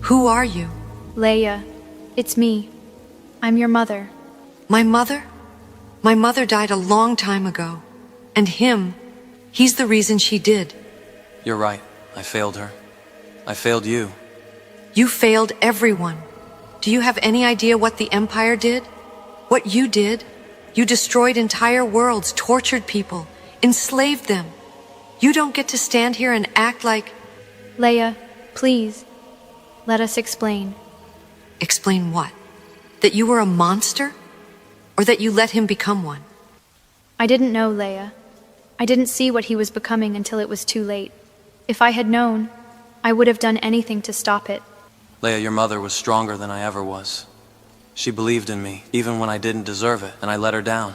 Who are you? Leia, it's me. I'm your mother. My mother? My mother died a long time ago. And him, he's the reason she did. You're right. I failed her. I failed you. You failed everyone. Do you have any idea what the Empire did? What you did? You destroyed entire worlds, tortured people, enslaved them. You don't get to stand here and act like... Leia, please, let us explain. Explain what? That you were a monster? Or that you let him become one? I didn't know, Leia. I didn't see what he was becoming until it was too late. If I had known, I would have done anything to stop it. Leia, your mother was stronger than I ever was. She believed in me, even when I didn't deserve it, and I let her down.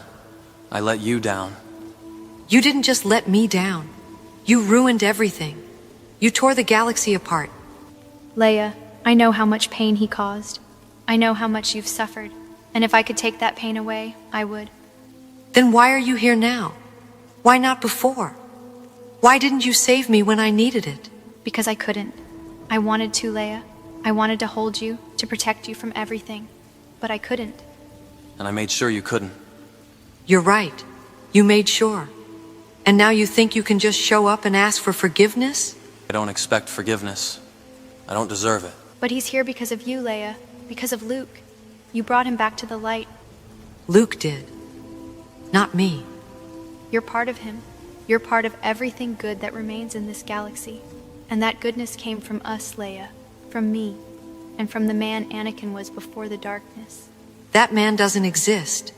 I let you down. You didn't just let me down. You ruined everything. You tore the galaxy apart. Leia, I know how much pain he caused. I know how much you've suffered, and if I could take that pain away, I would. Then why are you here now? Why not before? Why didn't you save me when I needed it? Because I couldn't. I wanted to, Leia. I wanted to hold you, to protect you from everything. But I couldn't. And I made sure you couldn't. You're right. You made sure. And now you think you can just show up and ask for forgiveness? I don't expect forgiveness. I don't deserve it. But he's here because of you, Leia. Because of Luke. You brought him back to the light. Luke did. Not me. You're part of him. You're part of everything good that remains in this galaxy. And that goodness came from us, Leia. From me. And from the man Anakin was before the darkness. That man doesn't exist.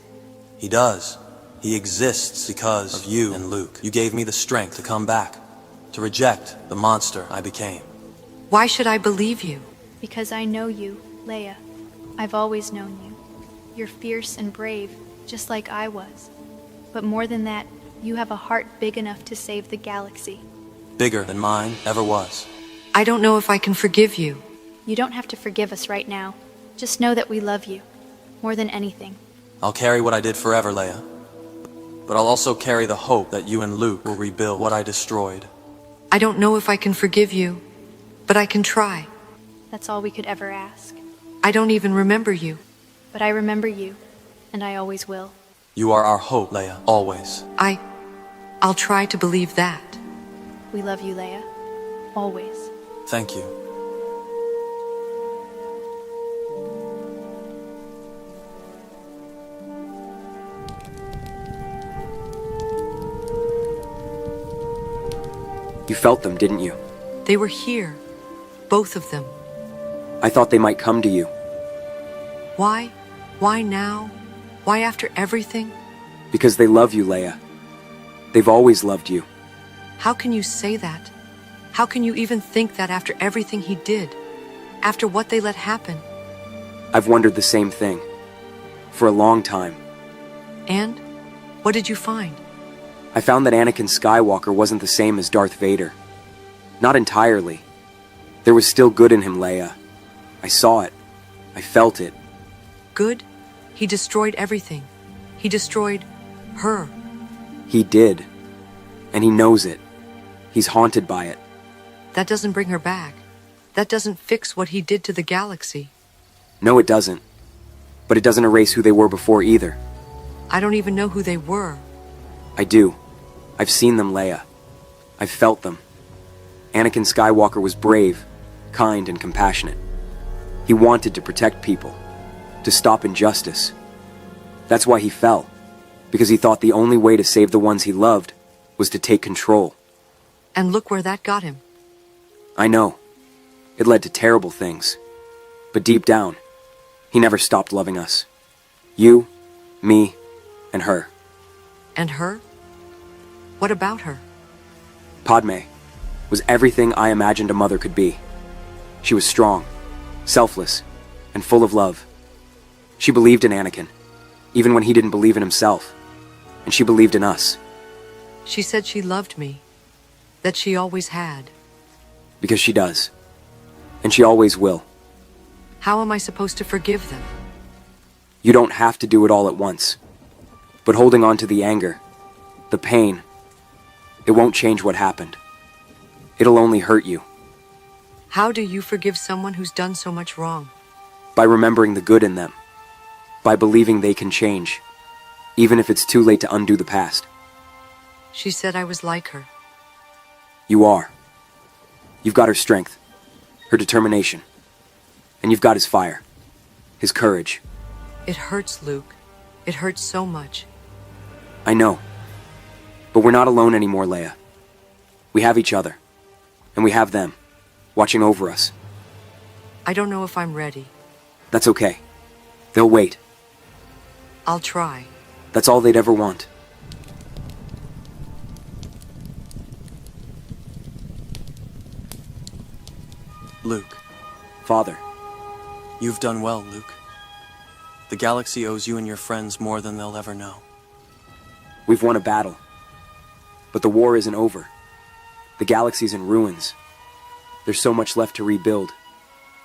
He does. He exists because of you and Luke. You gave me the strength to come back, to reject the monster I became. Why should I believe you? Because I know you, Leia. I've always known you. You're fierce and brave, just like I was. But more than that, you have a heart big enough to save the galaxy. Bigger than mine ever was. I don't know if I can forgive you. You don't have to forgive us right now. Just know that we love you. More than anything. I'll carry what I did forever, Leia. But I'll also carry the hope that you and Luke will rebuild what I destroyed. I don't know if I can forgive you, but I can try. That's all we could ever ask. I don't even remember you. But I remember you, and I always will. You are our hope, Leia, always. I'll try to believe that. We love you, Leia. Always. Thank you. You felt them, didn't you? They were here. Both of them. I thought they might come to you. Why? Why now? Why after everything? Because they love you, Leia. They've always loved you. How can you say that? How can you even think that after everything he did? After what they let happen? I've wondered the same thing. For a long time. And? What did you find? I found that Anakin Skywalker wasn't the same as Darth Vader. Not entirely. There was still good in him, Leia. I saw it. I felt it. Good? He destroyed everything. He destroyed her. He did. And he knows it. He's haunted by it. That doesn't bring her back. That doesn't fix what he did to the galaxy. No, it doesn't. But it doesn't erase who they were before either. I don't even know who they were. I do. I've seen them, Leia. I've felt them. Anakin Skywalker was brave, kind, and compassionate. He wanted to protect people, to stop injustice. That's why he fell, because he thought the only way to save the ones he loved was to take control. And look where that got him. I know. It led to terrible things. But deep down, he never stopped loving us. You, me, and her. And her? What about her? Padme was everything I imagined a mother could be. She was strong, selfless, and full of love. She believed in Anakin, even when he didn't believe in himself. And she believed in us. She said she loved me. That she always had. Because she does. And she always will. How am I supposed to forgive them? You don't have to do it all at once. But holding on to the anger, the pain, it won't change what happened. It'll only hurt you. How do you forgive someone who's done so much wrong? By remembering the good in them. By believing they can change, even if it's too late to undo the past. She said I was like her. You are. You've got her strength, her determination, and you've got his fire, his courage. It hurts, Luke. It hurts so much. I know. But we're not alone anymore, Leia. We have each other, and we have them, watching over us. I don't know if I'm ready. That's okay. They'll wait. I'll try. That's all they'd ever want. Luke, Father, you've done well, Luke. The galaxy owes you and your friends more than they'll ever know. we've won a battle. But the war isn't over. The galaxy's in ruins. There's so much left to rebuild.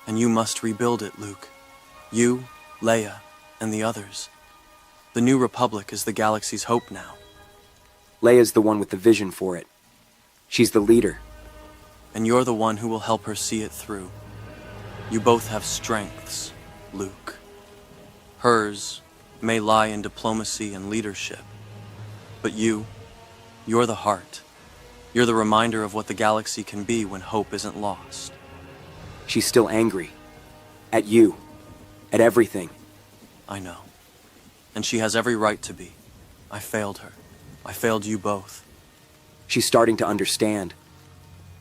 And you must rebuild it, Luke. You, Leia, and the others. The New Republic is the galaxy's hope now. Leia's the one with the vision for it. She's the leader. And you're the one who will help her see it through. You both have strengths, Luke. Hers may lie in diplomacy and leadership. But you're the heart. You're the reminder of what the galaxy can be when hope isn't lost. She's still angry. At you. At everything. I know. And she has every right to be. I failed her. I failed you both. She's starting to understand.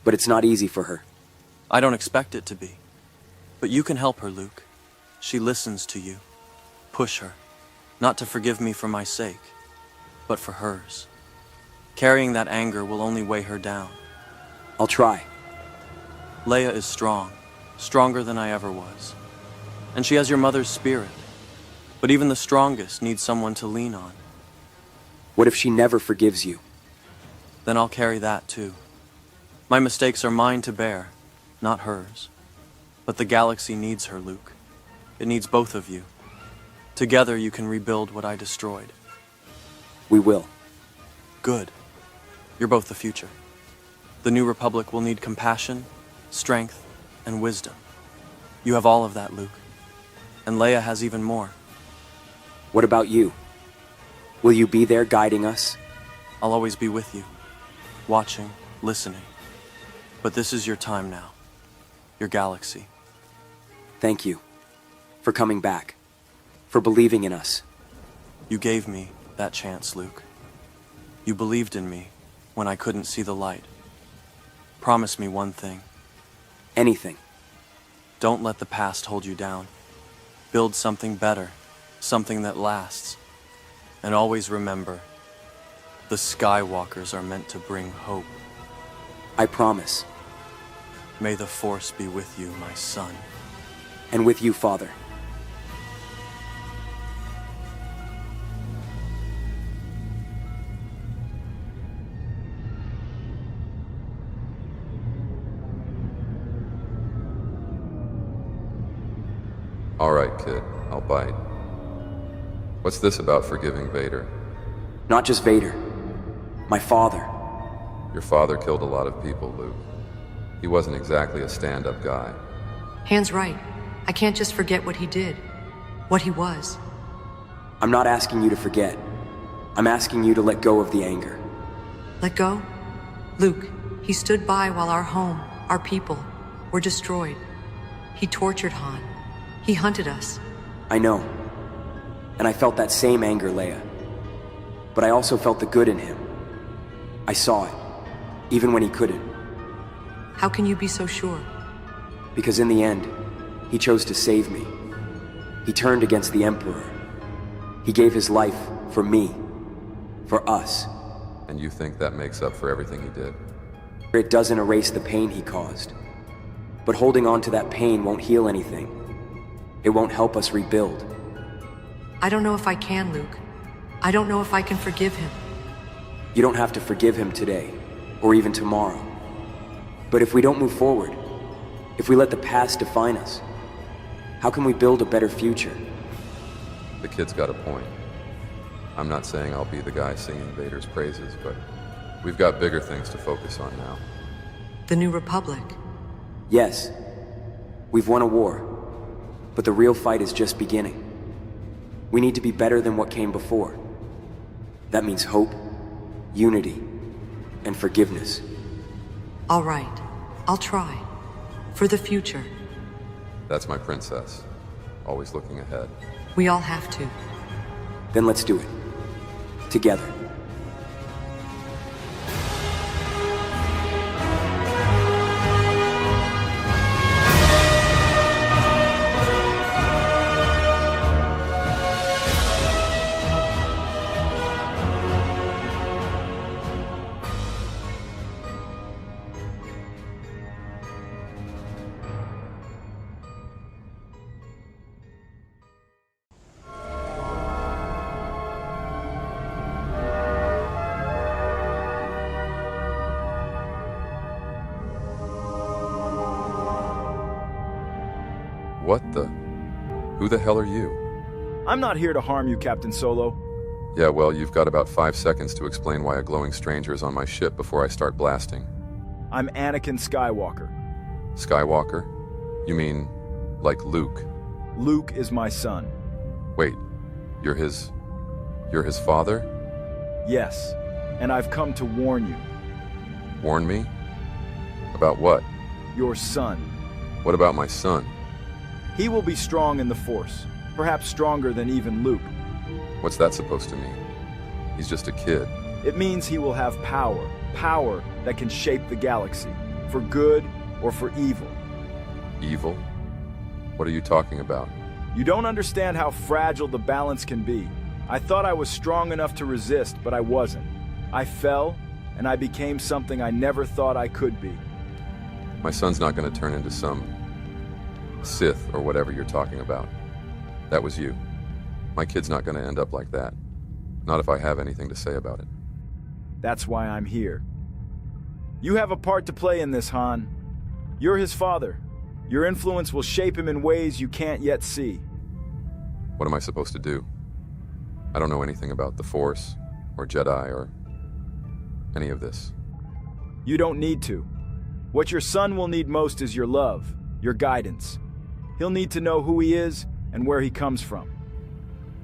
But it's not easy for her. I don't expect it to be. But you can help her, Luke. She listens to you. Push her. Not to forgive me for my sake, but for hers. Carrying that anger will only weigh her down. I'll try. Leia is strong. Stronger than I ever was. And she has your mother's spirit. But even the strongest need someone to lean on. What if she never forgives you? Then I'll carry that too. My mistakes are mine to bear, not hers. But the galaxy needs her, Luke. It needs both of you. Together you can rebuild what I destroyed. We will. Good. You're both the future. The New Republic will need compassion, strength, and wisdom. You have all of that, Luke. And Leia has even more. What about you? Will you be there guiding us? I'll always be with you, watching, listening. But this is your time now. Your galaxy. Thank you. For coming back. For believing in us. You gave me that chance, Luke. You believed in me when I couldn't see the light. Promise me one thing. Anything. Don't let the past hold you down. Build something better, something that lasts. And always remember, the Skywalkers are meant to bring hope. I promise. May the Force be with you, my son. And with you, Father. All right, kid, I'll bite. What's this about forgiving Vader? Not just Vader. My father. Your father killed a lot of people, Luke. He wasn't exactly a stand-up guy. Han's right. I can't just forget what he did. What he was. I'm not asking you to forget. I'm asking you to let go of the anger. Let go? Luke, he stood by while our home, our people, were destroyed. He tortured Han. He hunted us. I know. And I felt that same anger, Leia. But I also felt the good in him. I saw it, even when he couldn't. How can you be so sure? Because in the end, he chose to save me. He turned against the Emperor. He gave his life for me. For us. And you think that makes up for everything he did? It doesn't erase the pain he caused. But holding on to that pain won't heal anything. It won't help us rebuild. I don't know if I can, Luke. I don't know if I can forgive him. You don't have to forgive him today, or even tomorrow. But if we don't move forward, if we let the past define us, how can we build a better future? The kid's got a point. I'm not saying I'll be the guy singing Vader's praises, but we've got bigger things to focus on now. The New Republic. Yes, we've won a war, but the real fight is just beginning. We need to be better than what came before. That means hope, unity, and forgiveness. All right, I'll try. For the future. That's my princess. Always looking ahead. We all have to. Then let's do it. Together. What the? Who the hell are you? I'm not here to harm you, Captain Solo. Yeah, well, you've got about 5 seconds to explain why a glowing stranger is on my ship before I start blasting. I'm Anakin Skywalker. Skywalker? You mean, like Luke? Luke is my son. Wait, you're his father? Yes, and I've come to warn you. Warn me? About what? Your son. What about my son? He will be strong in the Force, perhaps stronger than even Luke. What's that supposed to mean? He's just a kid. It means he will have power that can shape the galaxy, for good or for evil. Evil? What are you talking about? You don't understand how fragile the balance can be. I thought I was strong enough to resist, but I wasn't. I fell, and I became something I never thought I could be. My son's not going to turn into some Sith or whatever you're talking about. That was you. My kid's not going to end up like that. Not if I have anything to say about it. That's why I'm here. You have a part to play in this, Han. You're his father. Your influence will shape him in ways you can't yet see. What am I supposed to do? I don't know anything about the Force, or Jedi, or any of this. You don't need to. What your son will need most is your love, your guidance. He'll need to know who he is and where he comes from.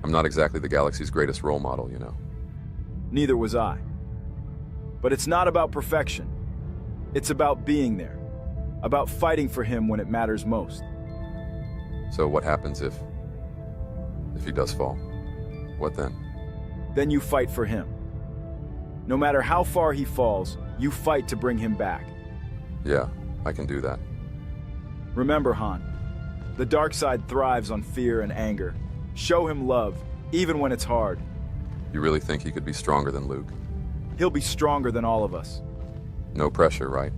I'm not exactly the galaxy's greatest role model, you know. Neither was I. But it's not about perfection. It's about being there. About fighting for him when it matters most. So what happens if he does fall? What then? Then you fight for him. No matter how far he falls, you fight to bring him back. Yeah, I can do that. Remember, Han, the dark side thrives on fear and anger. Show him love, even when it's hard. You really think he could be stronger than Luke? He'll be stronger than all of us. No pressure, right?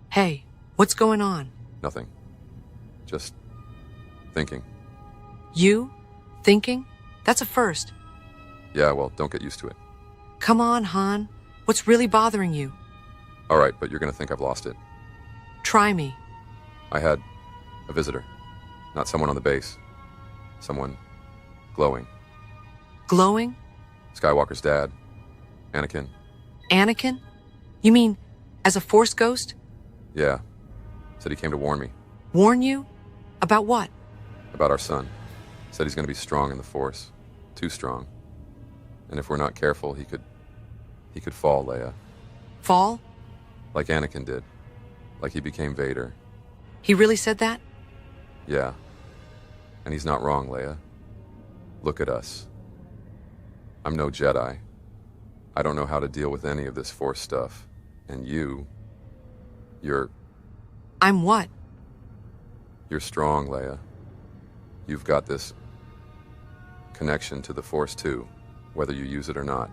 Hey, what's going on? Nothing. Just thinking. You? Thinking? That's a first. Yeah, well, don't get used to it. Come on, Han. What's really bothering you? All right, but you're going to think I've lost it. Try me. I had a visitor. Not someone on the base. Someone glowing. Glowing? Skywalker's dad. Anakin. Anakin? You mean as a Force ghost? Yeah. Said he came to warn me. Warn you? About what? About our son. Said he's going to be strong in the Force. Too strong. And if we're not careful, he could fall, Leia. Fall? Like Anakin did. Like he became Vader. He really said that? Yeah. And he's not wrong, Leia. Look at us. I'm no Jedi. I don't know how to deal with any of this Force stuff. And you're I'm what? You're strong, Leia. You've got this connection to the Force too, whether you use it or not.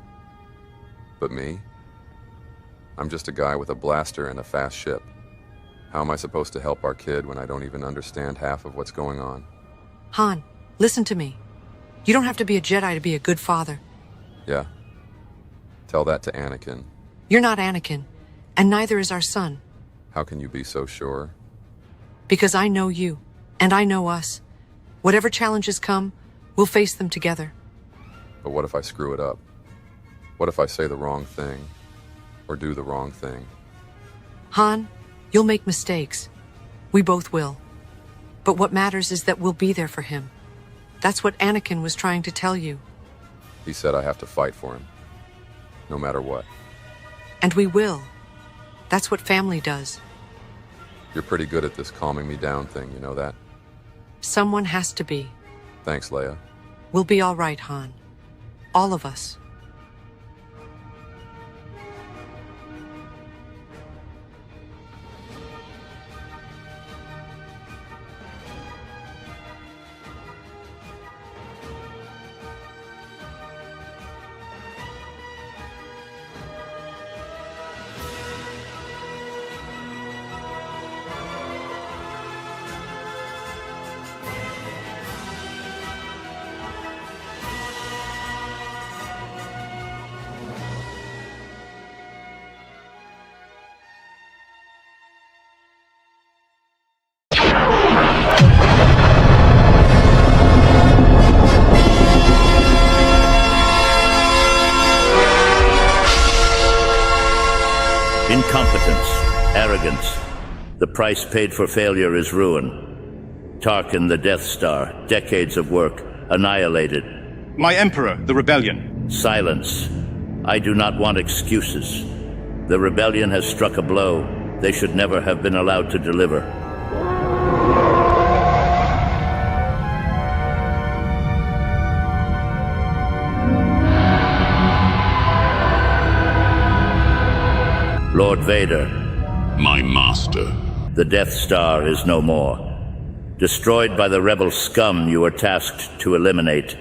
But me? I'm just a guy with a blaster and a fast ship. How am I supposed to help our kid when I don't even understand half of what's going on? Han, listen to me. You don't have to be a Jedi to be a good father. Yeah. Tell that to Anakin. You're not Anakin, and neither is our son. How can you be so sure? Because I know you, and I know us. Whatever challenges come, we'll face them together. But what if I screw it up? What if I say the wrong thing, or do the wrong thing? Han, you'll make mistakes. We both will. But what matters is that we'll be there for him. That's what Anakin was trying to tell you. He said I have to fight for him, no matter what. And we will. That's what family does. You're pretty good at this calming me down thing, you know that? Someone has to be. Thanks, Leia. We'll be all right, Han. All of us. Incompetence, arrogance. The price paid for failure is ruin. Tarkin, the Death Star, decades of work, annihilated. My Emperor, the rebellion. Silence. I do not want excuses. The rebellion has struck a blow they should never have been allowed to deliver. Lord Vader. My master. The Death Star is no more. Destroyed by the rebel scum you were tasked to eliminate.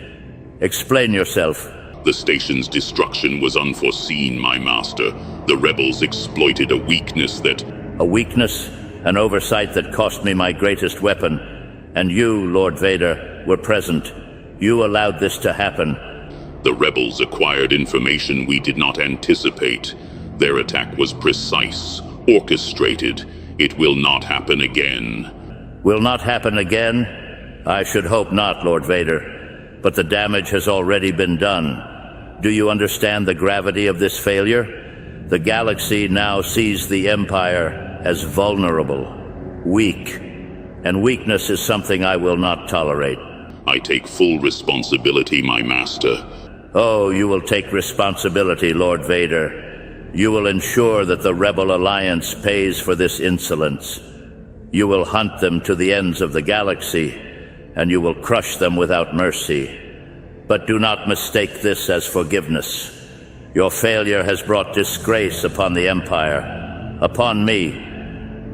Explain yourself. The station's destruction was unforeseen, my master. The rebels exploited a weakness that... A weakness, an oversight that cost me my greatest weapon. And you, Lord Vader, were present. You allowed this to happen. The rebels acquired information we did not anticipate. Their attack was precise, orchestrated. It will not happen again. Will not happen again? I should hope not, Lord Vader. But the damage has already been done. Do you understand the gravity of this failure? The galaxy now sees the Empire as vulnerable, weak. And weakness is something I will not tolerate. I take full responsibility, my master. Oh, you will take responsibility, Lord Vader. You will ensure that the Rebel Alliance pays for this insolence. You will hunt them to the ends of the galaxy, and you will crush them without mercy. But do not mistake this as forgiveness. Your failure has brought disgrace upon the Empire, upon me.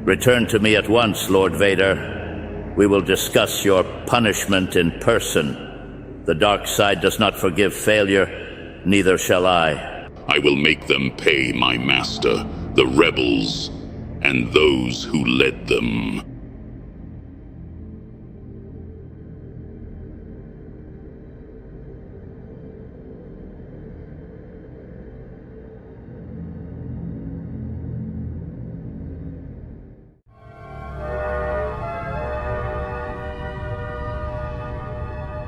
Return to me at once, Lord Vader. We will discuss your punishment in person. The dark side does not forgive failure, neither shall I. I will make them pay, my master, the rebels, and those who led them.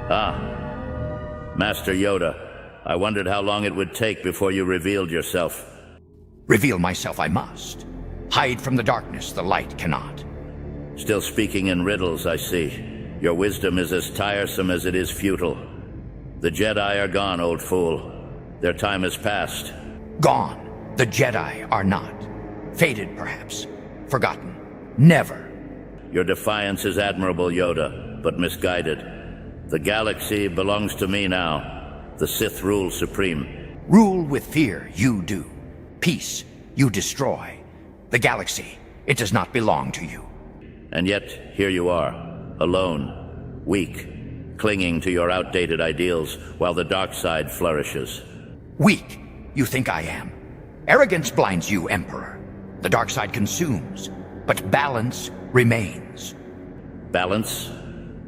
Ah, Master Yoda. I wondered how long it would take before you revealed yourself. Reveal myself I must. Hide from the darkness the light cannot. Still speaking in riddles, I see. Your wisdom is as tiresome as it is futile. The Jedi are gone, old fool. Their time has passed. Gone. The Jedi are not. Faded, perhaps. Forgotten. Never. Your defiance is admirable, Yoda, but misguided. The galaxy belongs to me now. The Sith rule supreme. Rule with fear, you do. Peace, you destroy. The galaxy, it does not belong to you. And yet, here you are, alone, weak, clinging to your outdated ideals while the dark side flourishes. Weak, you think I am. Arrogance blinds you, Emperor. The dark side consumes, but balance remains. Balance?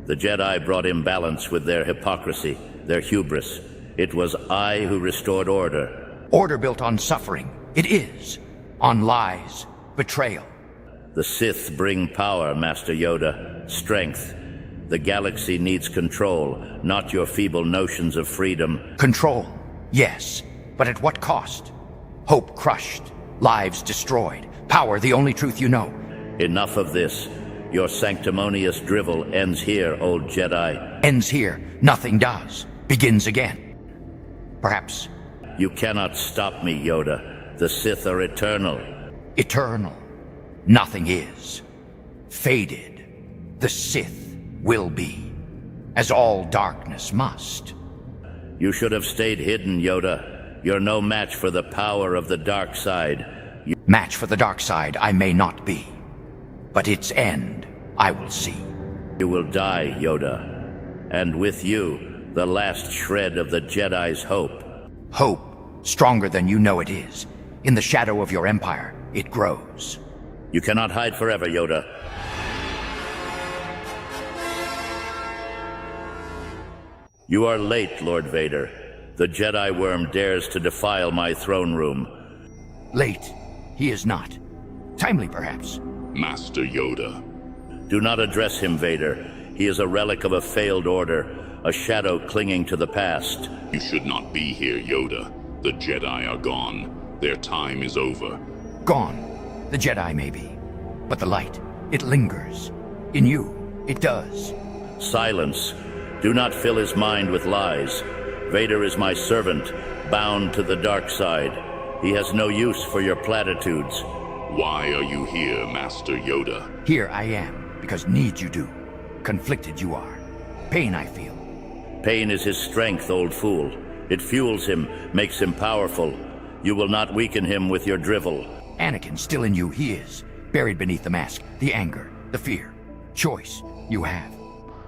The Jedi brought imbalance with their hypocrisy, their hubris. It was I who restored order. Order built on suffering. It is. On lies, betrayal. The Sith bring power, Master Yoda, strength. The galaxy needs control, not your feeble notions of freedom. Control, yes, but at what cost? Hope crushed, lives destroyed, power the only truth you know. Enough of this. Your sanctimonious drivel ends here, old Jedi. Ends here, nothing does. Begins again. Perhaps. You cannot stop me, Yoda. The Sith are eternal. Eternal. Nothing is. Faded. The Sith will be. As all darkness must. You should have stayed hidden, Yoda. You're no match for the power of the dark side. Match for the dark side I may not be. But its end I will see. You will die, Yoda. And with you, the last shred of the Jedi's hope. Hope, stronger than you know it is. In the shadow of your empire, it grows. You cannot hide forever, Yoda. You are late, Lord Vader. The Jedi worm dares to defile my throne room. Late. He is not. Timely, perhaps. Master Yoda. Do not address him, Vader. He is a relic of a failed order, a shadow clinging to the past. You should not be here, Yoda. The Jedi are gone. Their time is over. Gone. The Jedi may be. But the light, it lingers. In you, it does. Silence. Do not fill his mind with lies. Vader is my servant, bound to the dark side. He has no use for your platitudes. Why are you here, Master Yoda? Here I am, because need you do. Conflicted you are. Pain I feel. Pain is his strength, old fool. It fuels him, makes him powerful. You will not weaken him with your drivel. Anakin, still in you he is. Buried beneath the mask, the anger, the fear. Choice you have.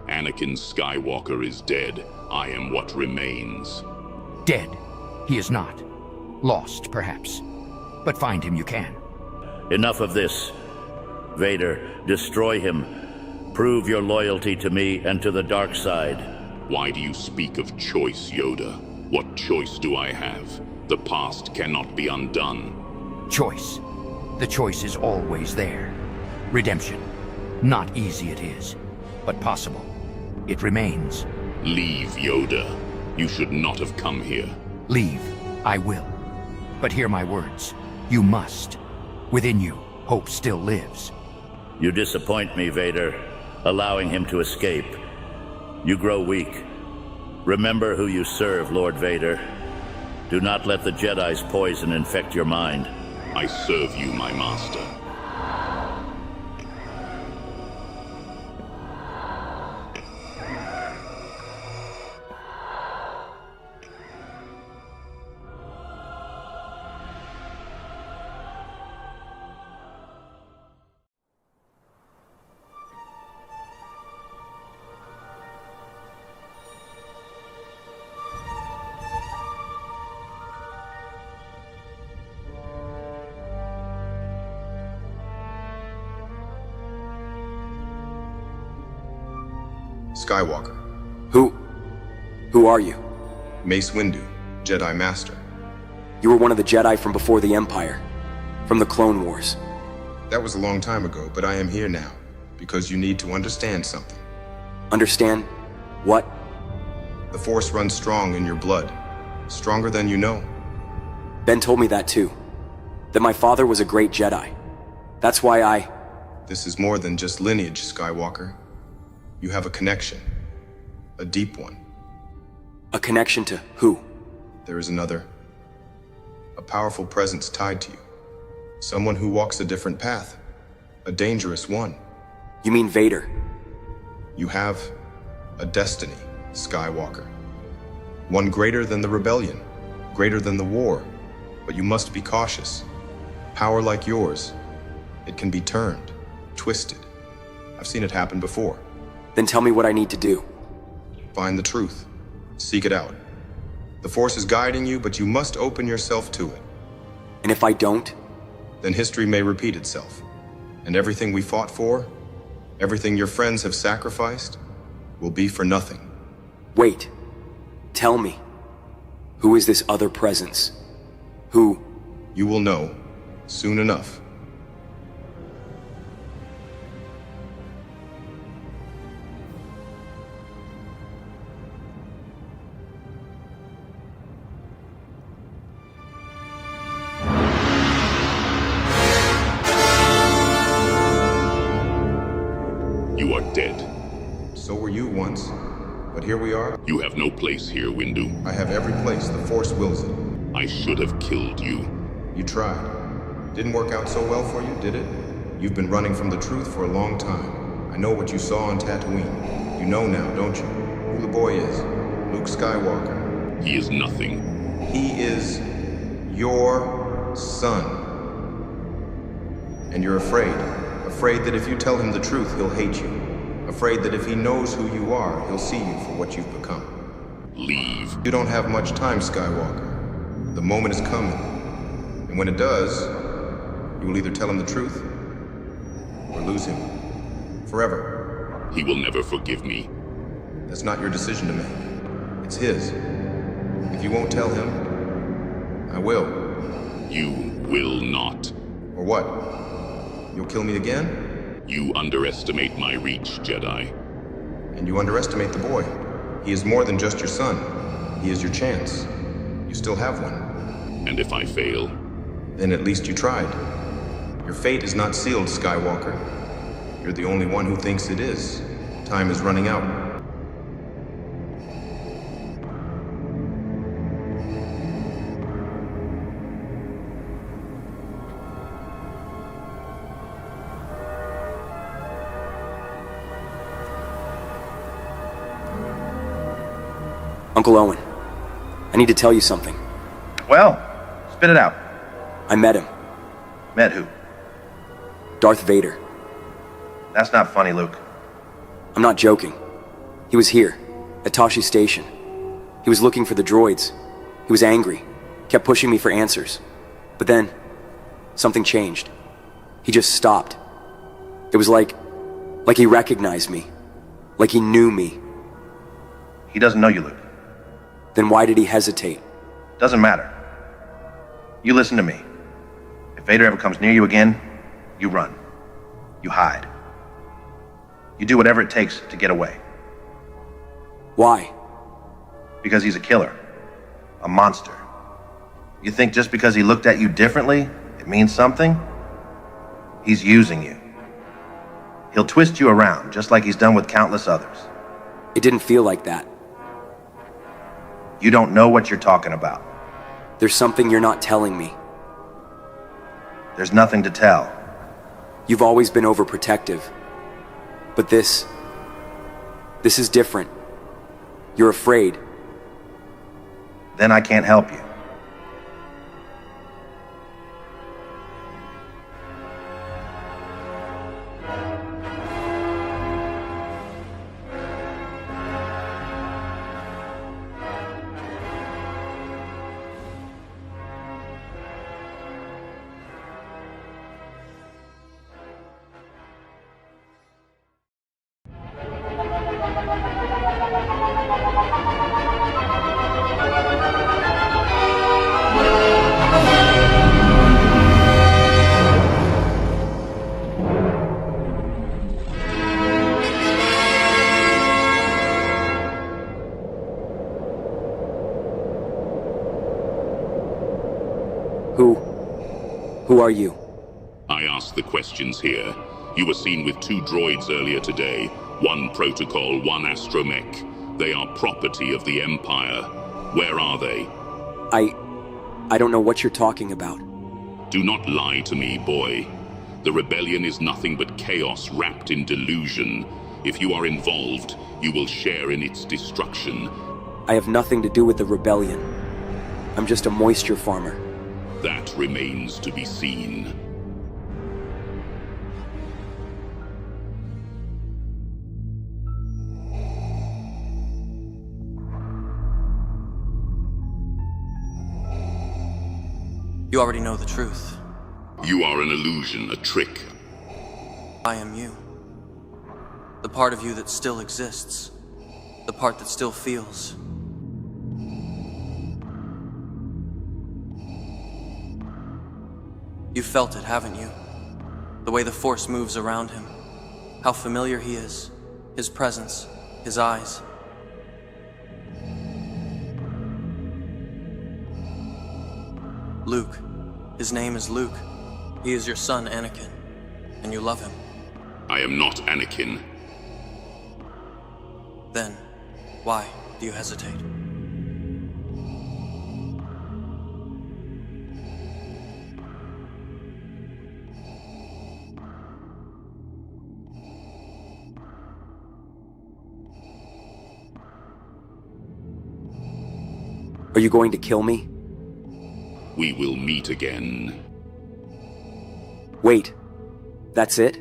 Anakin Skywalker is dead. I am what remains. Dead. He is not. Lost, perhaps. But find him you can. Enough of this. Vader, destroy him. Prove your loyalty to me and to the dark side. Why do you speak of choice, Yoda? What choice do I have? The past cannot be undone. Choice. The choice is always there. Redemption. Not easy it is, but possible. It remains. Leave, Yoda. You should not have come here. Leave. I will. But hear my words. You must. Within you, hope still lives. You disappoint me, Vader, allowing him to escape. You grow weak. Remember who you serve, Lord Vader. Do not let the Jedi's poison infect your mind. I serve you, my master. Skywalker. Who are you? Mace Windu, Jedi Master. You were one of the Jedi from before the Empire. From the Clone Wars. That was a long time ago, but I am here now. Because you need to understand something. Understand? What? The Force runs strong in your blood. Stronger than you know. Ben told me that too. That my father was a great Jedi. That's why I... This is more than just lineage, Skywalker. You have a connection. A deep one. A connection to who? There is another. A powerful presence tied to you. Someone who walks a different path. A dangerous one. You mean Vader? You have a destiny, Skywalker. One greater than the rebellion. Greater than the war. But you must be cautious. Power like yours, it can be turned, twisted. I've seen it happen before. Then tell me what I need to do. Find the truth. Seek it out. The Force is guiding you, but you must open yourself to it. And if I don't? Then history may repeat itself. And everything we fought for, everything your friends have sacrificed, will be for nothing. Wait. Tell me. Who is this other presence? Who? You will know, soon enough. But here we are. You have no place here, Windu. I have every place. The Force wills it. I should have killed you. You tried. Didn't work out so well for you, did it? You've been running from the truth for a long time. I know what you saw on Tatooine. You know now, don't you? Who the boy is. Luke Skywalker. He is nothing. He is your son. And you're afraid. Afraid that if you tell him the truth, he'll hate you. Afraid that if he knows who you are, he'll see you for what you've become. Leave. You don't have much time, Skywalker. The moment is coming. And when it does, you will either tell him the truth or lose him. Forever. He will never forgive me. That's not your decision to make. It's his. If you won't tell him, I will. You will not. Or what? You'll kill me again? You underestimate my reach, Jedi. And you underestimate the boy. He is more than just your son. He is your chance. You still have one. And if I fail? Then at least you tried. Your fate is not sealed, Skywalker. You're the only one who thinks it is. Time is running out. Uncle Owen, I need to tell you something. Well, spit it out. I met him. Met who? Darth Vader. That's not funny, Luke. I'm not joking. He was here, at Tashi Station. He was looking for the droids. He was angry, kept pushing me for answers. But then, something changed. He just stopped. It was like he recognized me. Like he knew me. He doesn't know you, Luke. Then why did he hesitate? Doesn't matter. You listen to me. If Vader ever comes near you again, you run. You hide. You do whatever it takes to get away. Why? Because he's a killer. A monster. You think just because he looked at you differently, it means something? He's using you. He'll twist you around, just like he's done with countless others. It didn't feel like that. You don't know what you're talking about. There's something you're not telling me. There's nothing to tell. You've always been overprotective. But this is different. You're afraid. Then I can't help you. Who are you? I ask the questions here. You were seen with 2 droids earlier today. 1 protocol, 1 astromech. They are property of the Empire. Where are they? I don't know what you're talking about. Do not lie to me, boy. The rebellion is nothing but chaos wrapped in delusion. If you are involved, you will share in its destruction. I have nothing to do with the rebellion. I'm just a moisture farmer. That remains to be seen. You already know the truth. You are an illusion, a trick. I am you. The part of you that still exists. The part that still feels. You've felt it, haven't you? The way the Force moves around him. How familiar he is. His presence. His eyes. Luke. His name is Luke. He is your son, Anakin. And you love him. I am not Anakin. Then, Why do you hesitate? Are you going to kill me? We will meet again. Wait. That's it?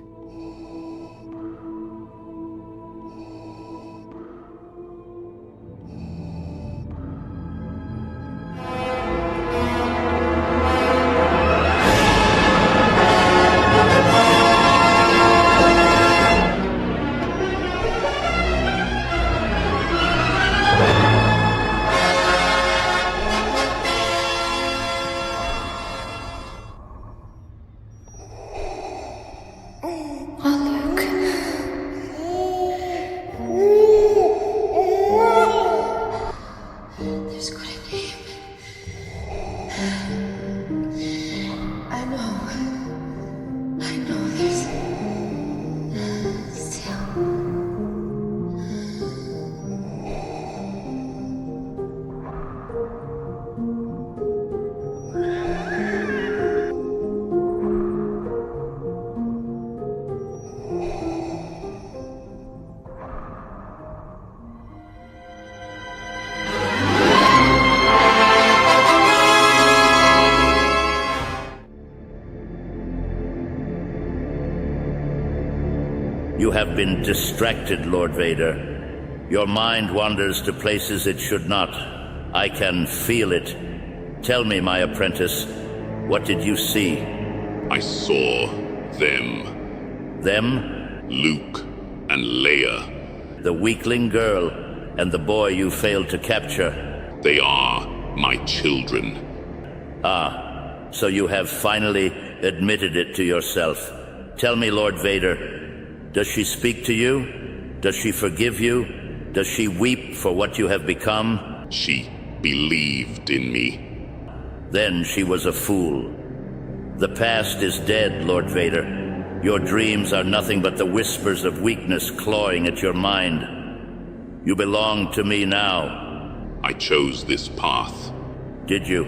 You have been distracted, Lord Vader. Your mind wanders to places it should not. I can feel it. Tell me, my apprentice, what did you see? I saw them. Them? Luke and Leia. The weakling girl and the boy you failed to capture. They are my children. Ah, so you have finally admitted it to yourself. Tell me, Lord Vader, does she speak to you? Does she forgive you? Does she weep for what you have become? She believed in me. Then she was a fool. The past is dead, Lord Vader. Your dreams are nothing but the whispers of weakness clawing at your mind. You belong to me now. I chose this path. Did you?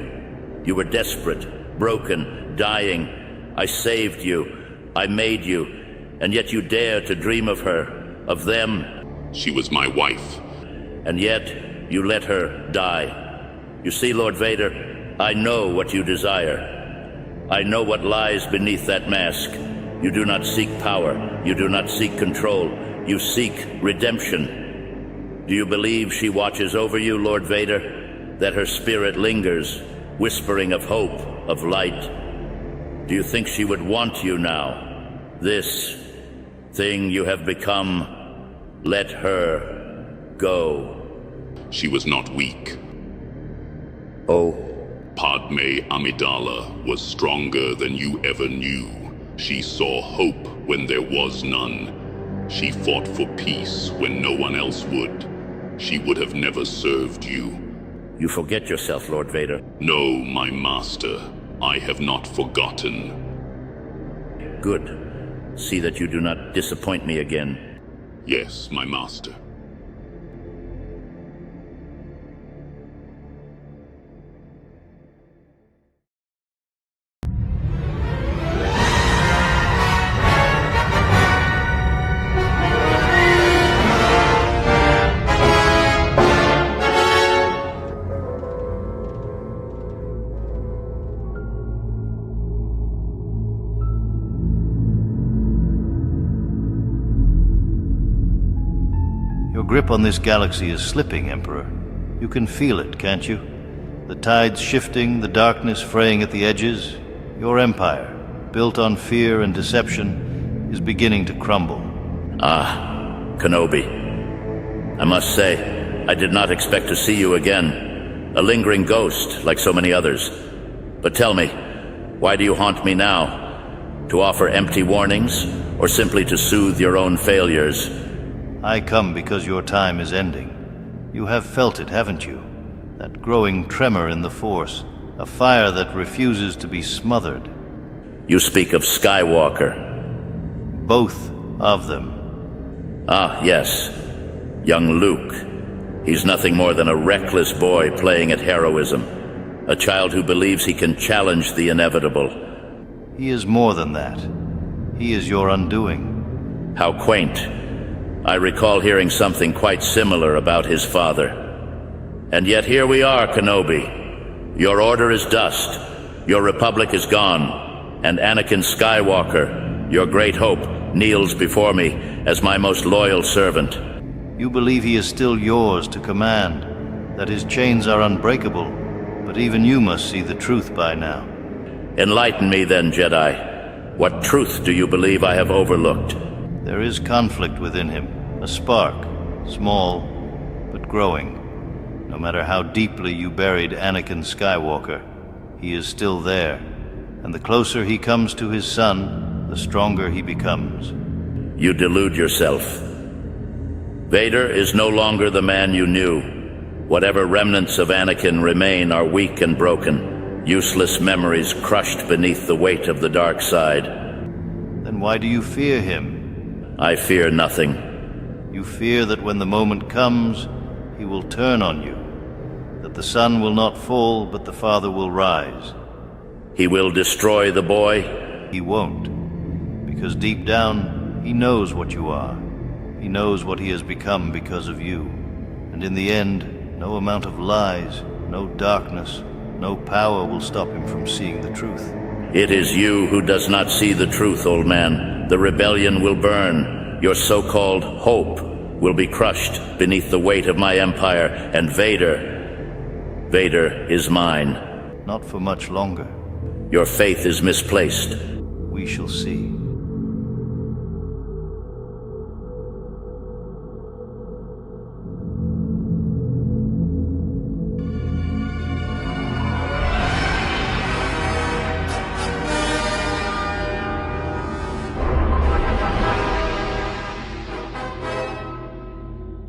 You were desperate, broken, dying. I saved you. I made you. And yet you dare to dream of her, of them. She was my wife. And yet you let her die. You see, Lord Vader, I know what you desire. I know what lies beneath that mask. You do not seek power. You do not seek control. You seek redemption. Do you believe she watches over you, Lord Vader? That her spirit lingers, whispering of hope, of light? Do you think she would want you now? This thing you have become, let her go. She was not weak. Oh? Padme Amidala was stronger than you ever knew. She saw hope when there was none. She fought for peace when no one else would. She would have never served you. You forget yourself, Lord Vader. No, my master. I have not forgotten. Good. See that you do not disappoint me again. Yes, my master. Your grip on this galaxy is slipping, Emperor. You can feel it, can't you? The tides shifting, the darkness fraying at the edges. Your empire, built on fear and deception, is beginning to crumble. Ah, Kenobi. I must say, I did not expect to see you again. A lingering ghost, like so many others. But tell me, why do you haunt me now? To offer empty warnings, or simply to soothe your own failures? I come because your time is ending. You have felt it, haven't you? That growing tremor in the Force, a fire that refuses to be smothered. You speak of Skywalker. Both of them. Ah, yes. Young Luke. He's nothing more than a reckless boy playing at heroism, a child who believes he can challenge the inevitable. He is more than that. He is your undoing. How quaint. I recall hearing something quite similar about his father. And yet here we are, Kenobi. Your order is dust, your republic is gone, and Anakin Skywalker, your great hope, kneels before me as my most loyal servant. You believe he is still yours to command, that his chains are unbreakable, but even you must see the truth by now. Enlighten me then, Jedi. What truth do you believe I have overlooked? There is conflict within him, a spark, small, but growing. No matter how deeply you buried Anakin Skywalker, he is still there, and the closer he comes to his son, the stronger he becomes. You delude yourself. Vader is no longer the man you knew. Whatever remnants of Anakin remain are weak and broken, useless memories crushed beneath the weight of the dark side. Then why do you fear him? I fear nothing. You fear that when the moment comes, he will turn on you, that the son will not fall, but the father will rise. He will destroy the boy? He won't, because deep down, he knows what you are. He knows what he has become because of you. And in the end, no amount of lies, no darkness, no power will stop him from seeing the truth. It is you who does not see the truth, old man. The rebellion will burn. Your so-called hope will be crushed beneath the weight of my empire, and Vader is mine. Not for much longer. Your faith is misplaced. We shall see.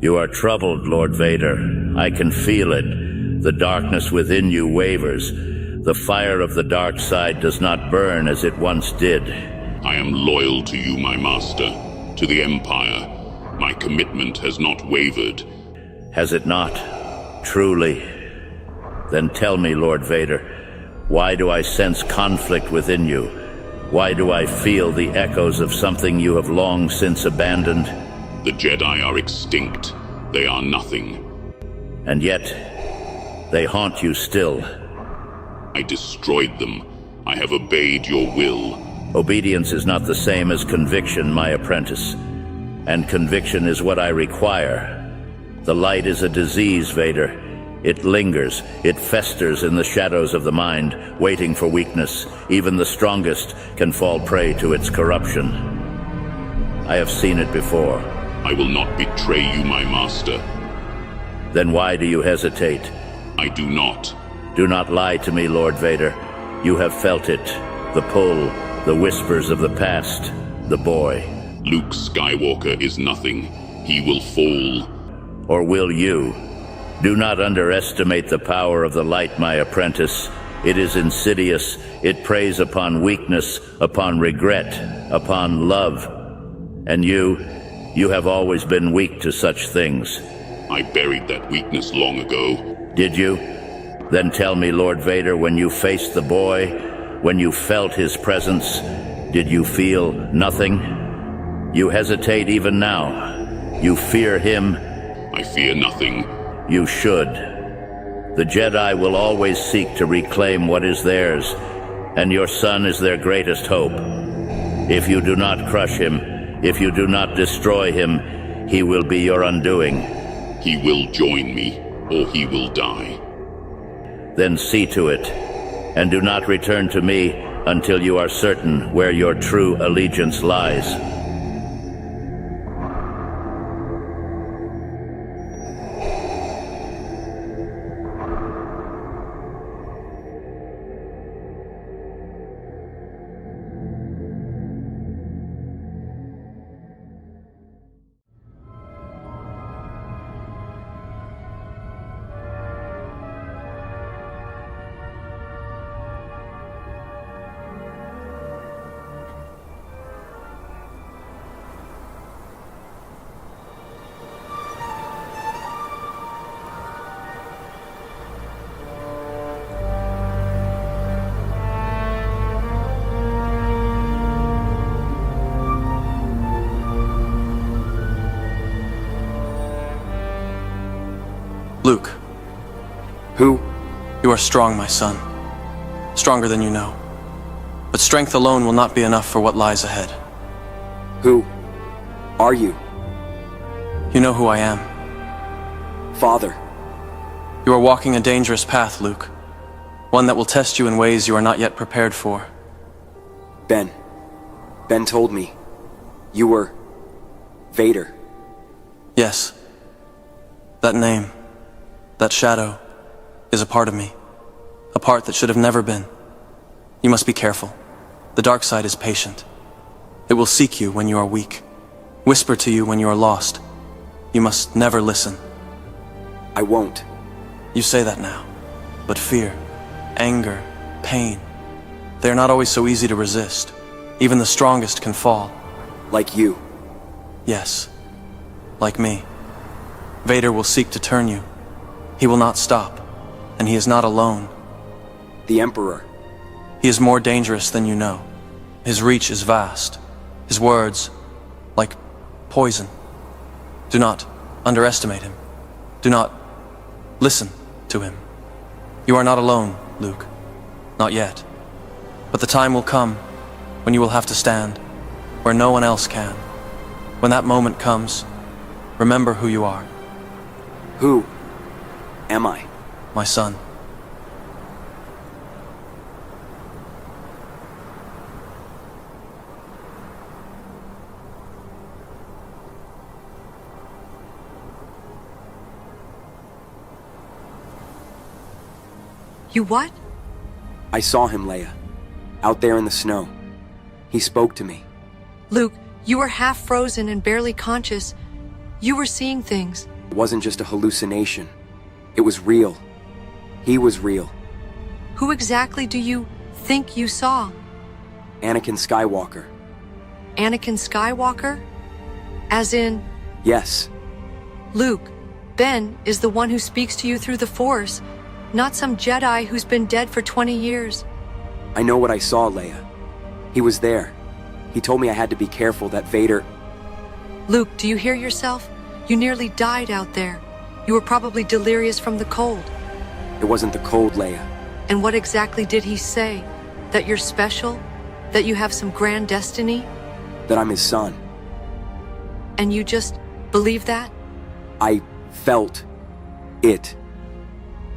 You are troubled, Lord Vader. I can feel it. The darkness within you wavers. The fire of the dark side does not burn as it once did. I am loyal to you, my master, to the Empire. My commitment has not wavered. Has it not? Truly? Then tell me, Lord Vader, why do I sense conflict within you? Why do I feel the echoes of something you have long since abandoned? The Jedi are extinct. They are nothing. And yet, they haunt you still. I destroyed them. I have obeyed your will. Obedience is not the same as conviction, my apprentice. And conviction is what I require. The light is a disease, Vader. It lingers, it festers in the shadows of the mind, waiting for weakness. Even the strongest can fall prey to its corruption. I have seen it before. I will not betray you, my master. Then why do you hesitate? I do not. Do not lie to me, Lord Vader. You have felt it. The pull, the whispers of the past, the boy. Luke Skywalker is nothing. He will fall. Or will you? Do not underestimate the power of the light, my apprentice. It is insidious. It preys upon weakness, upon regret, upon love. And you have always been weak to such things. I buried that weakness long ago. Did you? Then tell me, Lord Vader, when you faced the boy, when you felt his presence, did you feel nothing? You hesitate even now. You fear him. I fear nothing. You should. The Jedi will always seek to reclaim what is theirs, and your son is their greatest hope. If you do not crush him, if you do not destroy him, he will be your undoing. He will join me, or he will die. Then see to it, and do not return to me until you are certain where your true allegiance lies. You are strong, my son. Stronger than you know. But strength alone will not be enough for what lies ahead. Who are you? You know who I am. Father. You are walking a dangerous path, Luke. One that will test you in ways you are not yet prepared for. Ben. Ben told me you were Vader. Yes. That name, that shadow, is a part of me. A part that should have never been. You must be careful. The dark side is patient. It will seek you when you are weak. Whisper to you when you are lost. You must never listen. I won't. You say that now. But fear, anger, pain, they are not always so easy to resist. Even the strongest can fall. Like you. Yes. Like me. Vader will seek to turn you. He will not stop. And he is not alone. The Emperor. He is more dangerous than you know. His reach is vast. His words, like poison. Do not underestimate him. Do not listen to him. You are not alone, Luke. Not yet. But the time will come when you will have to stand where no one else can. When that moment comes, remember who you are. Who am I? My son. You what? I saw him, Leia. Out there in the snow. He spoke to me. Luke, you were half frozen and barely conscious. You were seeing things. It wasn't just a hallucination. It was real. He was real. Who exactly do you think you saw? Anakin Skywalker. Anakin Skywalker? As in... Yes. Luke, Ben is the one who speaks to you through the Force, not some Jedi who's been dead for 20 years. I know what I saw, Leia. He was there. He told me I had to be careful that Vader... Luke, do you hear yourself? You nearly died out there. You were probably delirious from the cold. It wasn't the cold, Leia. And what exactly did he say? That you're special? That you have some grand destiny? That I'm his son. And you just believe that? I felt it.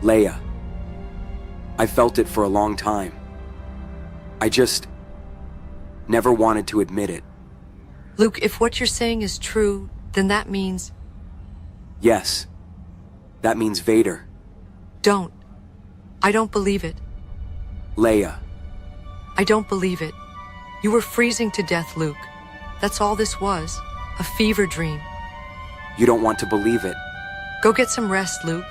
Leia. I felt it for a long time. I just never wanted to admit it. Luke, if what you're saying is true, then that means... Yes. That means Vader. Don't. I don't believe it. Leia. I don't believe it. You were freezing to death, Luke. That's all this was. A fever dream. You don't want to believe it. Go get some rest, Luke.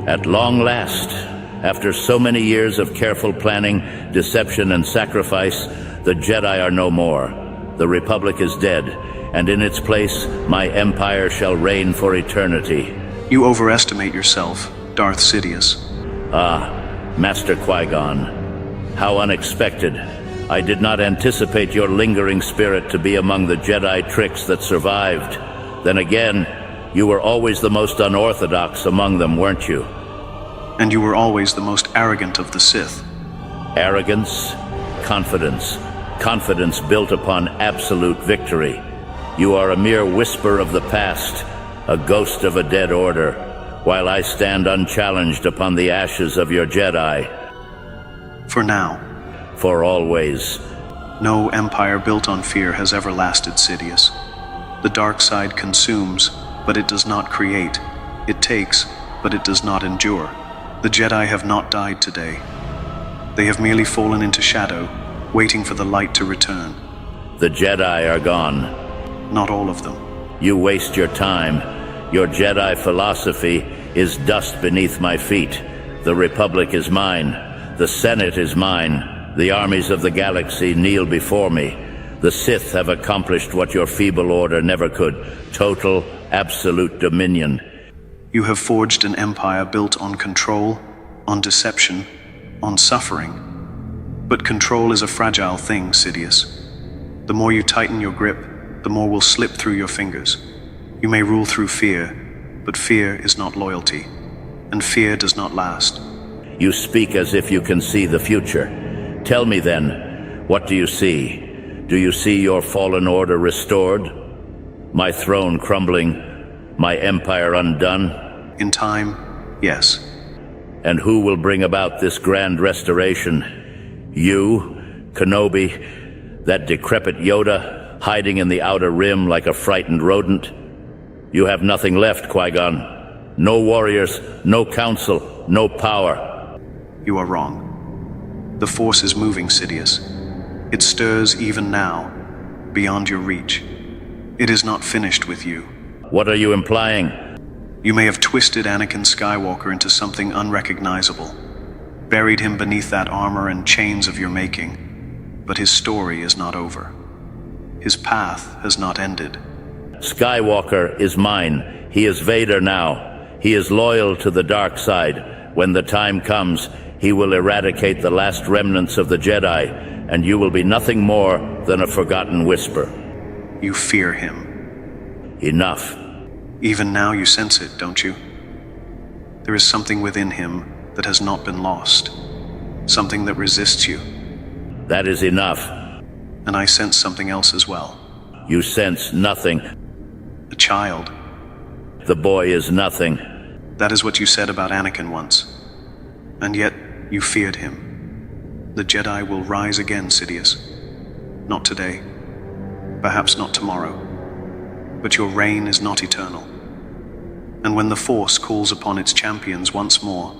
At long last, after so many years of careful planning, deception, and sacrifice, the Jedi are no more. The Republic is dead, and in its place, my empire shall reign for eternity. You overestimate yourself, Darth Sidious. Ah, Master Qui-Gon. How unexpected. I did not anticipate your lingering spirit to be among the Jedi tricks that survived. Then again, you were always the most unorthodox among them, weren't you? And you were always the most arrogant of the Sith. Arrogance, confidence. Confidence built upon absolute victory. You are a mere whisper of the past, a ghost of a dead order, while I stand unchallenged upon the ashes of your Jedi. For now. For always. No empire built on fear has ever lasted, Sidious. The dark side consumes, but it does not create. It takes, but it does not endure. The Jedi have not died today. They have merely fallen into shadow, waiting for the light to return. The Jedi are gone. Not all of them. You waste your time. Your Jedi philosophy is dust beneath my feet. The Republic is mine. The Senate is mine. The armies of the galaxy kneel before me. The Sith have accomplished what your feeble order never could. Total, absolute dominion. You have forged an empire built on control, on deception, on suffering. But control is a fragile thing, Sidious. The more you tighten your grip, the more will slip through your fingers. You may rule through fear, but fear is not loyalty, and fear does not last. You speak as if you can see the future. Tell me then, what do you see? Do you see your fallen order restored? My throne crumbling? My empire undone? In time, yes. And who will bring about this grand restoration? You, Kenobi, that decrepit Yoda, hiding in the outer rim like a frightened rodent? You have nothing left, Qui-Gon. No warriors, no council, no power. You are wrong. The Force is moving, Sidious. It stirs even now, beyond your reach. It is not finished with you. What are you implying? You may have twisted Anakin Skywalker into something unrecognizable, buried him beneath that armor and chains of your making, but his story is not over. His path has not ended. Skywalker is mine. He is Vader now. He is loyal to the dark side. When the time comes, he will eradicate the last remnants of the Jedi, and you will be nothing more than a forgotten whisper. You fear him. Enough. Even now you sense it, don't you? There is something within him that has not been lost. Something that resists you. That is enough. And I sense something else as well. You sense nothing. A child. The boy is nothing. That is what you said about Anakin once. And yet, you feared him. The Jedi will rise again, Sidious. Not today. Perhaps not tomorrow. But your reign is not eternal. And when the Force calls upon its champions once more,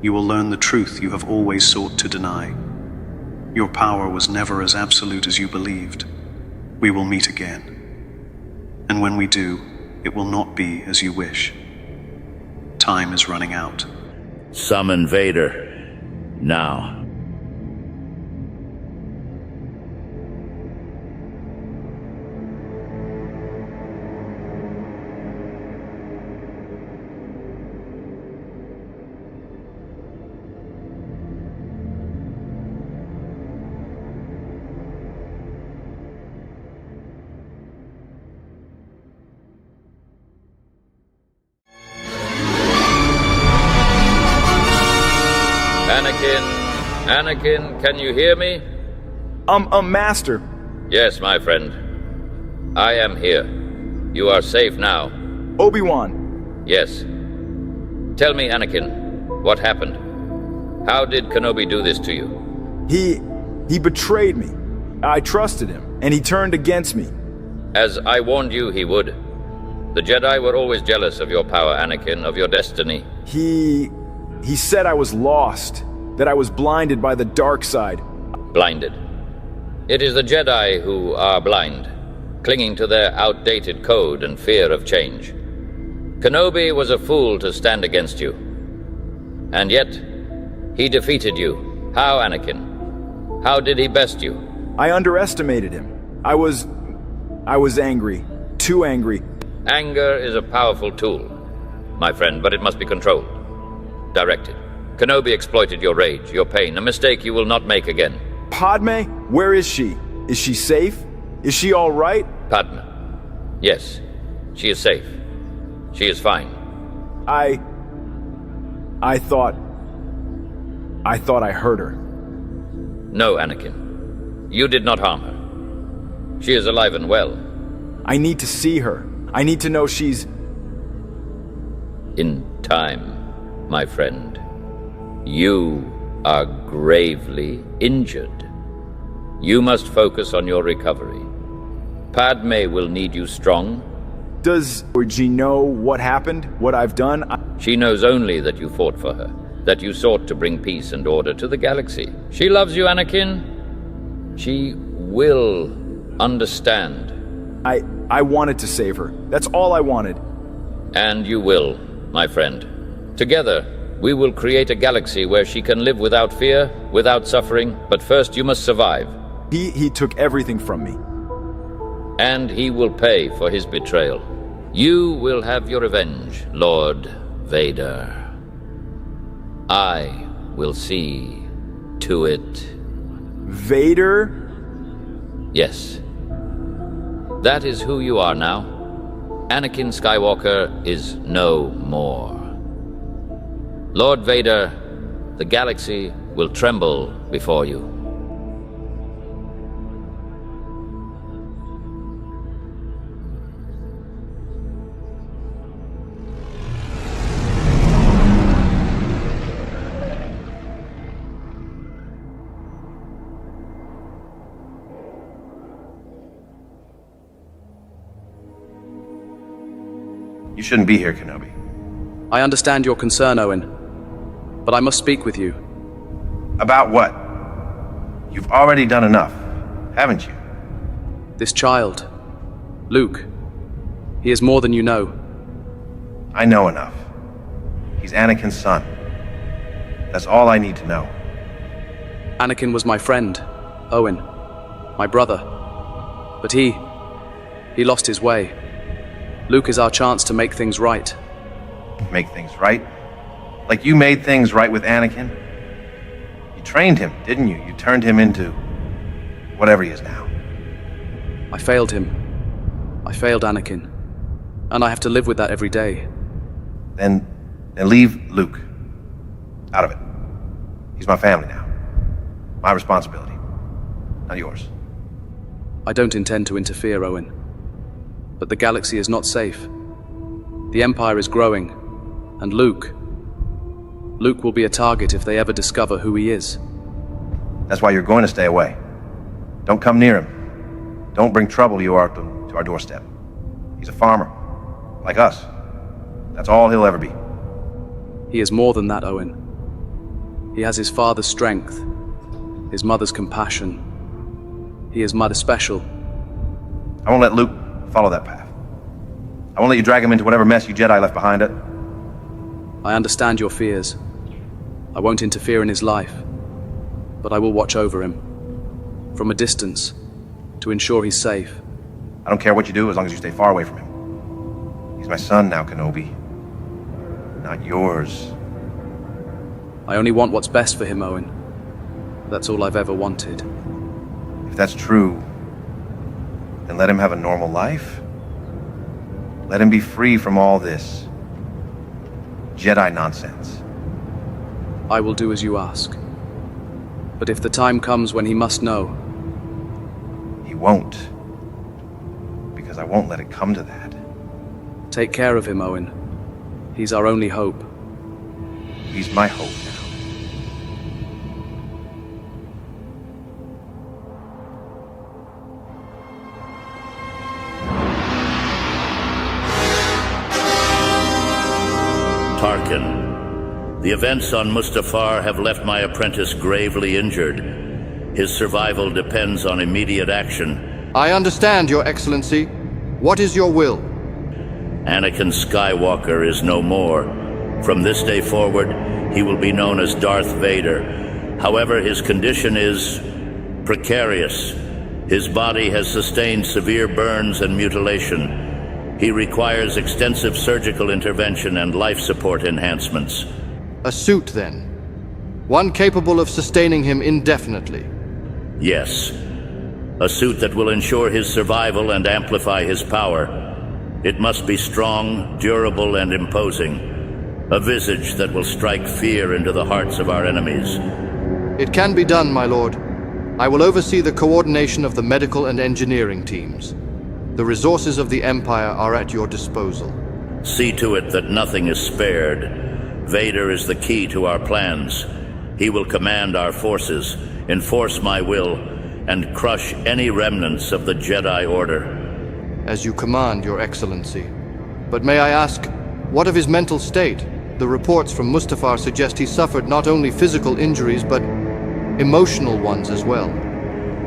you will learn the truth you have always sought to deny. Your power was never as absolute as you believed. We will meet again. And when we do, it will not be as you wish. Time is running out. Summon Vader. Now. Anakin, can you hear me? Master. Yes, my friend. I am here. You are safe now. Obi-Wan. Yes. Tell me, Anakin, what happened? How did Kenobi do this to you? He betrayed me. I trusted him, and he turned against me. As I warned you he would. The Jedi were always jealous of your power, Anakin, of your destiny. He said I was lost, that I was blinded by the dark side. Blinded. It is the Jedi who are blind, clinging to their outdated code and fear of change. Kenobi was a fool to stand against you. And yet, he defeated you. How, Anakin? How did he best you? I underestimated him. I was angry. Too angry. Anger is a powerful tool, my friend, but it must be controlled. Directed. Kenobi exploited your rage, your pain, a mistake you will not make again. Padme? Where is she? Is she safe? Is she all right? Padme. Yes, she is safe. She is fine. I thought I hurt her. No, Anakin. You did not harm her. She is alive and well. I need to see her. I need to know she's... In time, my friend. You are gravely injured. You must focus on your recovery. Padme will need you strong. Does she know what happened, what I've done? She knows only that you fought for her, that you sought to bring peace and order to the galaxy. She loves you, Anakin. She will understand I wanted to save her. That's all I wanted. And you will, my friend. Together, we will create a galaxy where she can live without fear, without suffering, but first you must survive. He took everything from me. And he will pay for his betrayal. You will have your revenge, Lord Vader. I will see to it. Vader? Yes. That is who you are now. Anakin Skywalker is no more. Lord Vader, the galaxy will tremble before you. You shouldn't be here, Kenobi. I understand your concern, Owen, but I must speak with you. About what? You've already done enough, haven't you? This child, Luke, he is more than you know. I know enough. He's Anakin's son. That's all I need to know. Anakin was my friend, Owen, my brother. But he lost his way. Luke is our chance to make things right. Make things right? Like you made things right with Anakin? You trained him, didn't you? You turned him into whatever he is now. I failed him. I failed Anakin. And I have to live with that every day. Then leave Luke out of it. He's my family now. My responsibility, not yours. I don't intend to interfere, Owen. But the galaxy is not safe. The Empire is growing, and Luke will be a target if they ever discover who he is. That's why you're going to stay away. Don't come near him. Don't bring trouble to our doorstep. He's a farmer, like us. That's all he'll ever be. He is more than that, Owen. He has his father's strength, his mother's compassion. He is mighty special. I won't let Luke follow that path. I won't let you drag him into whatever mess you Jedi left behind it. I understand your fears. I won't interfere in his life, but I will watch over him, from a distance, to ensure he's safe. I don't care what you do as long as you stay far away from him. He's my son now, Kenobi. Not yours. I only want what's best for him, Owen. That's all I've ever wanted. If that's true, then let him have a normal life. Let him be free from all this Jedi nonsense. I will do as you ask. But if the time comes when he must know... He won't. Because I won't let it come to that. Take care of him, Owen. He's our only hope. He's my hope now. Tarkin. The events on Mustafar have left my apprentice gravely injured. His survival depends on immediate action. I understand, Your Excellency. What is your will? Anakin Skywalker is no more. From this day forward, he will be known as Darth Vader. However, his condition is precarious. His body has sustained severe burns and mutilation. He requires extensive surgical intervention and life support enhancements. A suit, then? One capable of sustaining him indefinitely? Yes. A suit that will ensure his survival and amplify his power. It must be strong, durable, and imposing. A visage that will strike fear into the hearts of our enemies. It can be done, my lord. I will oversee the coordination of the medical and engineering teams. The resources of the Empire are at your disposal. See to it that nothing is spared. Vader is the key to our plans. He will command our forces, enforce my will, and crush any remnants of the Jedi Order. As you command, Your Excellency. But may I ask, what of his mental state? The reports from Mustafar suggest he suffered not only physical injuries, but emotional ones as well.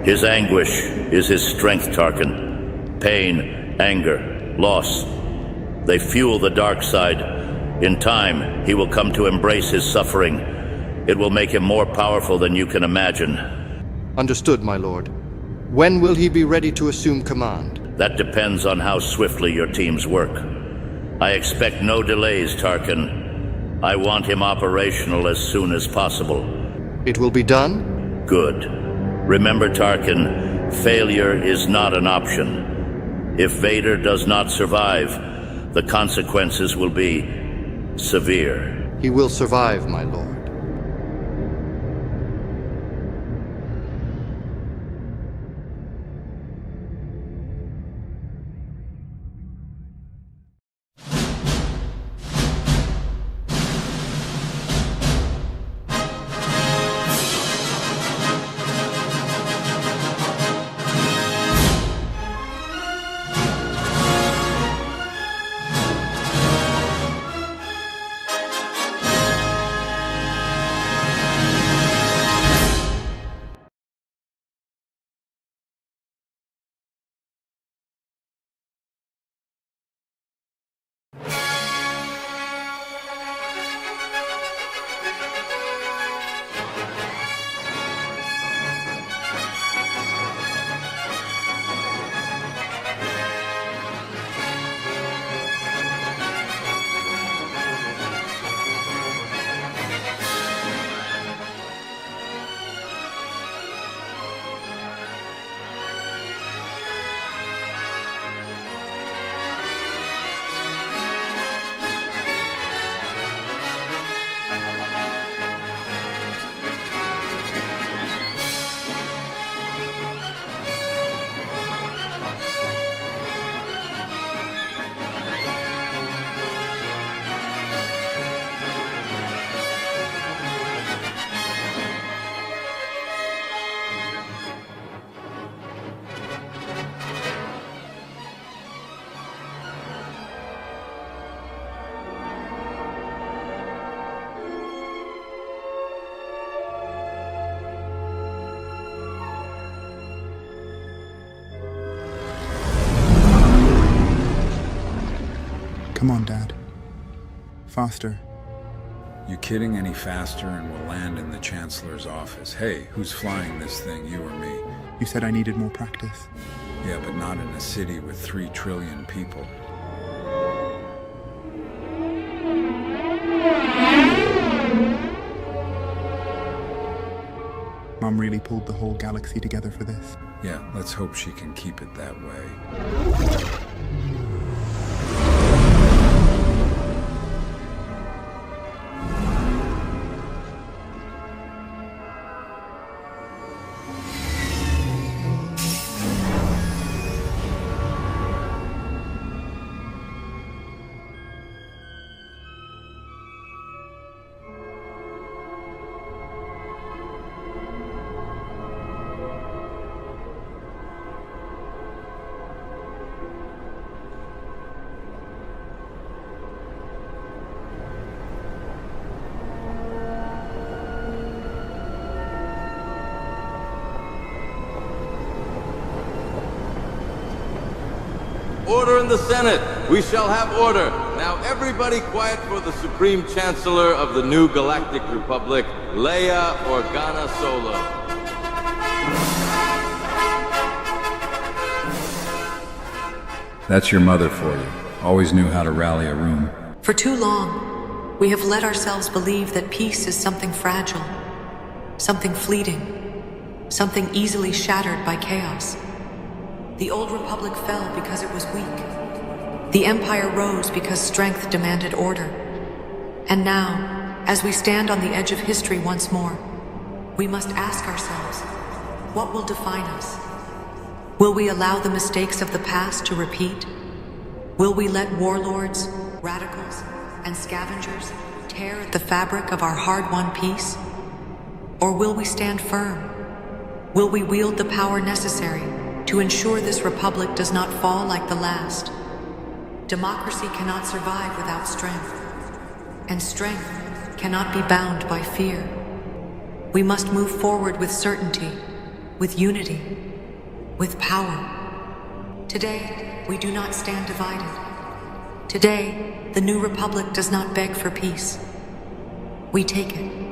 His anguish is his strength, Tarkin. Pain, anger, loss. They fuel the dark side. In time, he will come to embrace his suffering. It will make him more powerful than you can imagine. Understood, my lord. When will he be ready to assume command? That depends on how swiftly your teams work. I expect no delays, Tarkin. I want him operational as soon as possible. It will be done? Good. Remember, Tarkin, failure is not an option. If Vader does not survive, the consequences will be severe. He will survive, my lord. Come on, Dad. Faster. You kidding any faster and we'll land in the Chancellor's office. Hey, who's flying this thing, you or me? You said I needed more practice. Yeah, but not in a city with 3 trillion people. Mom really pulled the whole galaxy together for this. Yeah, let's hope she can keep it that way. Order in the Senate! We shall have order! Now everybody quiet for the Supreme Chancellor of the new Galactic Republic, Leia Organa Solo. That's your mother for you. Always knew how to rally a room. For too long, we have let ourselves believe that peace is something fragile, something fleeting, something easily shattered by chaos. The old Republic fell because it was weak. The Empire rose because strength demanded order. And now, as we stand on the edge of history once more, we must ask ourselves, what will define us? Will we allow the mistakes of the past to repeat? Will we let warlords, radicals, and scavengers tear at the fabric of our hard-won peace? Or will we stand firm? Will we wield the power necessary to ensure this republic does not fall like the last? Democracy cannot survive without strength, and strength cannot be bound by fear. We must move forward with certainty, with unity, with power. Today, we do not stand divided. Today, the New Republic does not beg for peace. We take it.